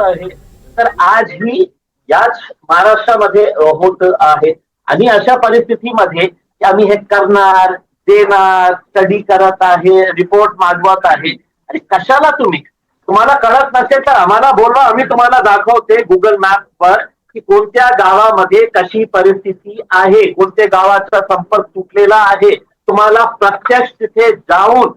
आहे तर आजही याच महाराष्ट्रामध्ये होत आहे. आणि अशा परिस्थितीमध्ये की आम्ही हे करणार देणार स्टडी करत आहे रिपोर्ट मागवत आहे. आणि कशाला तुम्हाला कळत नसेल तर आम्हाला बोलवा, आम्ही तुम्हाला दाखवते गुगल मॅपवर की कोणत्या गावामध्ये कशी परिस्थिती आहे, कोणत्या गावाचा संपर्क तुटलेला आहे. तुम्हाला प्रत्यक्ष तिथे जाऊन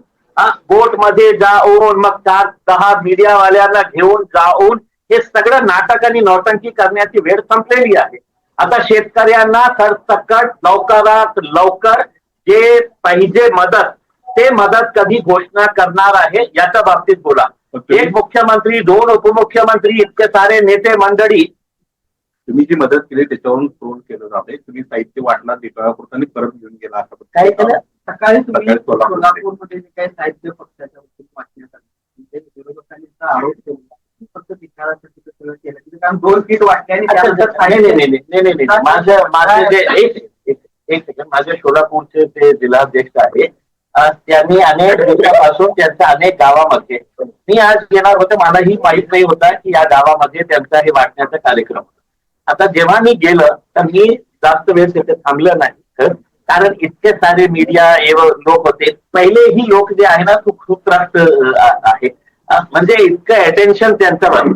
बोट मध्ये जाऊन मग 4-10 मीडियावाल्यांना घेऊन जाऊन हे सगळं नाटक आणि नौटंकी करण्याची वेळ संपलेली आहे. आता शेतकऱ्यांना सरसकट लवकरात लवकर जे पाहिजे मदत ते मदत कधी घोषणा करणार आहे याच्या बाबतीत बोला. एक मुख्यमंत्री 2 उपमुख्यमंत्री इतके सारे नेते मंडळी. तुम्ही जी मदत केली त्याच्यावरून फोन केलं जाते. तुम्ही साहित्य वाटला दिवाळापुरतानी परत घेऊन गेला असं काय केलं? सकाळी तुम्ही सोलापूरमध्ये जे काही साहित्य पक्षाच्या वतीने वाटण्यासाठी विरोधकांनी आरोप केला फक्त विचारासाठी सगळं केलं कारण 2 किट वाटले आणि माझे जे एक सेकंड माझे सोलापूरचे ते जिल्हाध्यक्ष आहे त्यांनी अनेक दिवसापासून त्यांच्या अनेक गावामध्ये मी आज येणार होते. मलाही माहित नाही होता की या गावामध्ये त्यांचा हे वाटण्याचा कार्यक्रम होता. आता जेव्हा मी गेलं तर मी जास्त वेळ तिथे थांबलं नाही कारण इतके सारे मीडिया लोक होते. पहिलेही लोक जे आहे ना खूप त्रास आहे म्हणजे इतकं अटेन्शन त्यांच्यावर.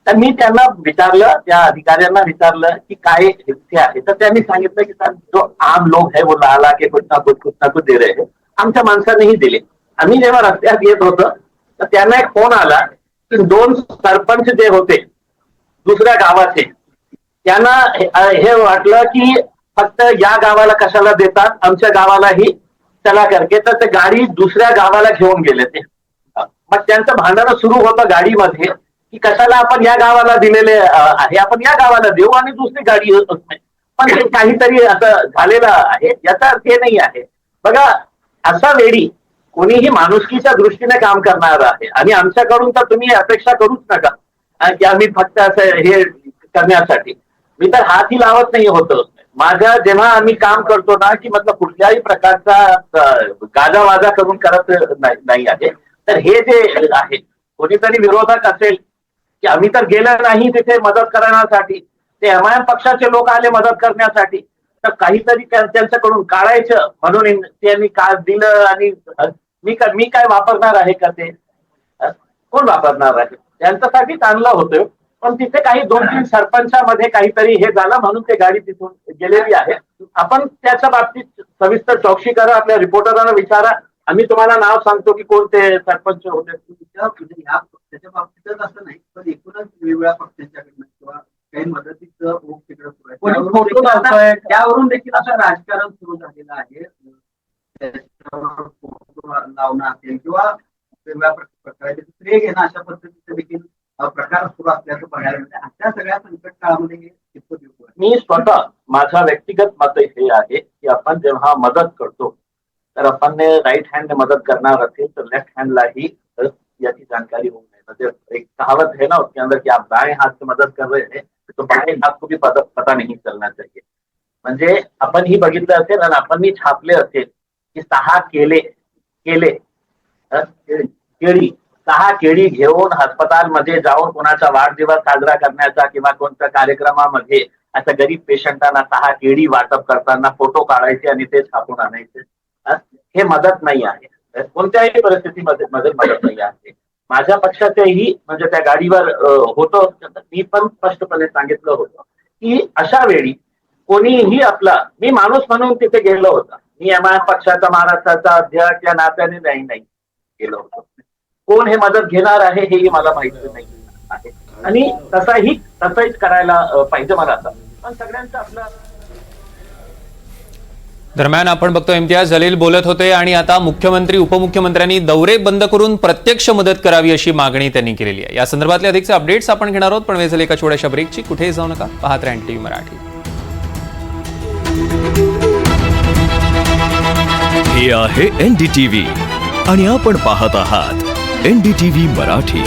तर मी त्यांना विचारलं त्या अधिकाऱ्यांना विचारलं की काय इथे आहे तर त्यांनी सांगितलं की सर जो आम लोक है वो लाला के कुछ ना कुछ दे रहे हैं. आमच्या माणसांनीही दिले. आम्ही जेव्हा रस्त्यात येत होतो तर त्यांना एक फोन आला की 2 सरपंच जे होते दुसऱ्या गावाचे त्यांना हे वाटलं की फक्त या गावाला कशाला देतात आमच्या गावालाही चला करके तर ते गाडी दुसऱ्या गावाला घेऊन गेले ते. मग त्यांचं भांडण सुरू होतं गाडीमध्ये की कशाला आपण या गावाला दिलेले आहे आपण या गावाला देऊ आणि दुसरी गाडी पण ते काहीतरी असं झालेलं आहे याचा अर्थ हे नाही आहे. बघा असा वेळी कोणीही माणुसकीच्या दृष्टीने काम करणार आहे आणि आमच्याकडून तर तुम्ही अपेक्षा करूच नका की आम्ही फक्त असं हे करण्यासाठी. मी तर हातही लावत नाही होतो. माझ्या जेव्हा आम्ही काम करतो ना की मतलब कुठल्याही प्रकारचा गाजावाजा करून करत नाही आहे. तर हे जे आहे कोणीतरी विरोधक असेल की आम्ही तर गेलं नाही तिथे मदत करण्यासाठी ते एमआयएम पक्षाचे लोक आले मदत करण्यासाठी तर काहीतरी त्यांच्याकडून काढायचं म्हणून त्यांनी काय दिलं आणि मी काय वापरणार आहे का ते कोण वापरणार आहे. त्यांच्यासाठी चांगलं होतं पण तिथे काही 2-3 सरपंचामध्ये काहीतरी हे झालं म्हणून ते गाडी तिथून गेलेली आहे. आपण त्याच्या बाबतीत सविस्तर चौकशी करा आपल्या रिपोर्टरांना विचारा. आम्ही तुम्हाला नाव सांगतो की कोणते सरपंच होते. त्याच्या बाबतीतच असं नाही पण एकूणच वेगवेगळ्या पक्षांच्याकडनं किंवा काही मदतीचं ओघ तिकडे सुरू आहे त्यावरून देखील असं राजकारण सुरू झालेलं आहे. लावणं असेल किंवा वेगवेगळ्या प्रकारे श्रेय घेणं अशा पद्धतीचं देखील प्रकार सुरू असल्याचं बघायला मिळते. अशा सगळ्या संकट काळामध्ये हे कितपत योग्य आहे. मी स्वतः माझा व्यक्तिगत मत हे आहे की आपण जेव्हा मदत करतो तर आपण राईट हँड मदत करणार असेल तर लेफ्ट हँडलाही याची जानकारी होऊ नये. म्हणजे एक कहावत है ना उसके अंदर की आप दाएं हाथ से मदत कर रहे हैं तो बाएं हाथ को भी पता नहीं चलना चाहिए. म्हणजे आपण ही बघितलं असेल आणि आपण छापले असेल की 6 केळी घेऊन हस्पतालमध्ये जाऊन कोणाचा वाढदिवस साजरा करण्याचा किंवा कोणत्या कार्यक्रमामध्ये असं गरीब पेशंटांना 6 केळी वाटप करताना फोटो काढायचे आणि ते छापून आणायचे. हे मदत नाही आहे. कोणत्याही परिस्थितीमध्ये मदत नाही आहे. माझ्या पक्षाचेही म्हणजे त्या गाडीवर होतो मी पण स्पष्टपणे सांगितलं होतं की अशा वेळी कोणीही मी माणूस म्हणून तिथे गेलो होता. मी एमआयएम पक्षाचा महाराष्ट्राचा अध्यक्ष या नात्याने नाही गेलो होतो. कोण हे मदत घेणार आहे हेही मला माहिती नाही आहे आणि तसंच करायला पाहिजे मला आता. पण सगळ्यांचं आपलं. दरम्यान आपण बघतो इम्तियाज जलील बोलत होते आणि आता मुख्यमंत्री उपमुख्यमंत्र्यांनी दौरे बंद करून प्रत्यक्ष मदत करावी अशी मागणी त्यांनी केलेली आहे. या संदर्भातले अधिकचे अपडेट्स आपण घेणार आहोत पण वेळ झाली एका छोट्याशा ब्रेकची. कुठेही जाऊ नका, पाहत राहा NDTV मराठी. हे आहे NDTV आणि आपण पाहत आहात NDTV मराठी.